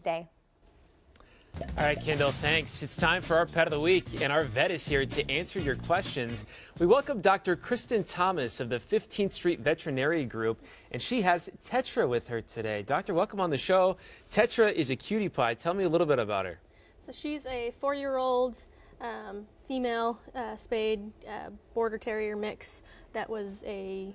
Day. All right, Kendall, thanks. It's time for our Pet of the Week, and our vet is here to answer your questions. We welcome Dr. Kristen Thomas of the 15th Street Veterinary Group, and she has Tetra with her today. Doctor, welcome on the show. Tetra is a cutie pie. Tell me a little bit about her. So she's a 4-year-old female spayed Border Terrier mix that was a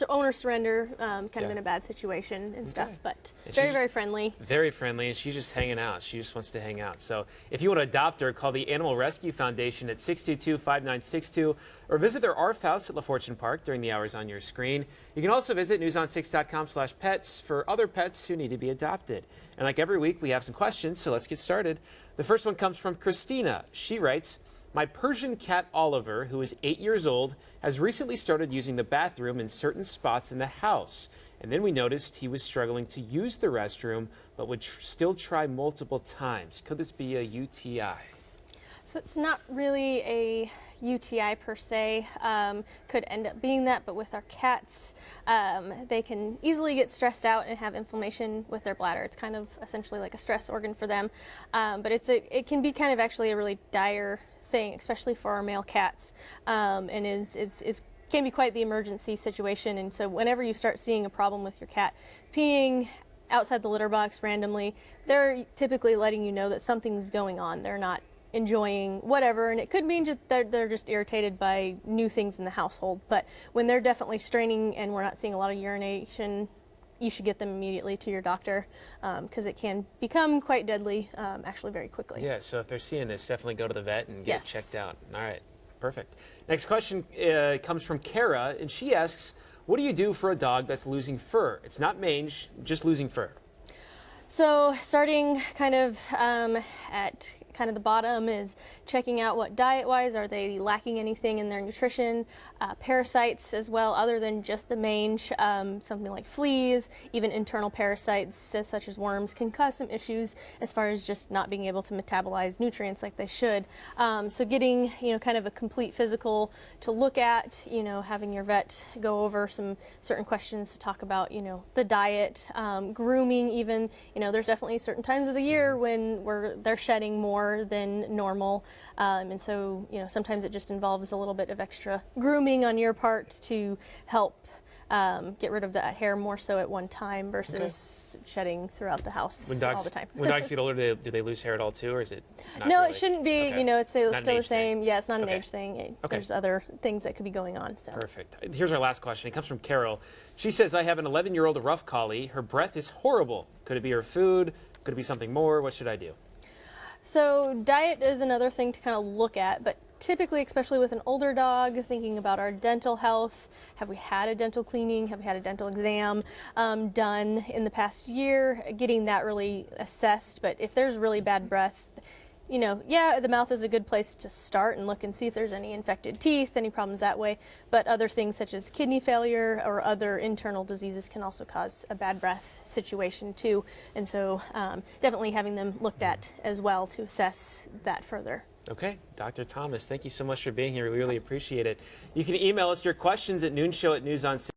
owner surrender, kind of in a bad situation and stuff, but very friendly. Very friendly, and she's just hanging out. She just wants to hang out. So if you want to adopt her, call the Animal Rescue Foundation at 622-5962 or visit their ARF house at La Fortune Park during the hours on your screen. You can also visit newson6.com/pets for other pets who need to be adopted. And like every week, we have some questions, so let's get started. The first one comes from Christina. She writes, my Persian cat Oliver, who is 8 years old, has recently started using the bathroom in certain spots in the house. And then we noticed he was struggling to use the restroom, but would still try multiple times. Could this be a UTI? So it's not really a UTI per se. Could end up being that, but with our cats, they can easily get stressed out and have inflammation with their bladder. It's kind of essentially like a stress organ for them. But it can be kind of actually a really dire thing, especially for our male cats, and can be quite the emergency situation. And so whenever you start seeing a problem with your cat peeing outside the litter box randomly, they're typically letting you know that something's going on. They're not enjoying whatever, and it could mean just they're just irritated by new things in the household. But when they're definitely straining and we're not seeing a lot of urination, you should get them immediately to your doctor, because it can become quite deadly actually very quickly. Yeah, so if they're seeing this, definitely go to the vet and get it checked out. All right, perfect. Next question comes from Kara, and she asks, what do you do for a dog that's losing fur? It's not mange, just losing fur. So starting kind of at kind of the bottom is checking out what diet-wise, are they lacking anything in their nutrition, parasites as well, other than just the mange, something like fleas, even internal parasites such as worms can cause some issues as far as just not being able to metabolize nutrients like they should. So getting, kind of a complete physical to look at, having your vet go over some certain questions to talk about, the diet, grooming even, there's definitely certain times of the year when they're shedding more than normal, and so sometimes it just involves a little bit of extra grooming on your part to help get rid of that hair more so at one time versus shedding throughout the house all the time. When dogs get older, do they lose hair at all too, or is it not No, really? it shouldn't be. It's still the same. Thing. Yeah, it's not an age thing. There's other things that could be going on. So. Perfect. Here's our last question. It comes from Carol. She says, I have an 11-year-old rough collie. Her breath is horrible. Could it be her food? Could it be something more? What should I do? So diet is another thing to kind of look at, but typically, especially with an older dog, thinking about our dental health. Have we had a dental cleaning? Have we had a dental exam done in the past year? Getting that really assessed. But if there's really bad breath, the mouth is a good place to start and look and see if there's any infected teeth, any problems that way. But other things such as kidney failure or other internal diseases can also cause a bad breath situation too. And so definitely having them looked at as well to assess that further. Okay, Dr. Thomas, thank you so much for being here. We really appreciate it. You can email us your questions at noonshow@newson6.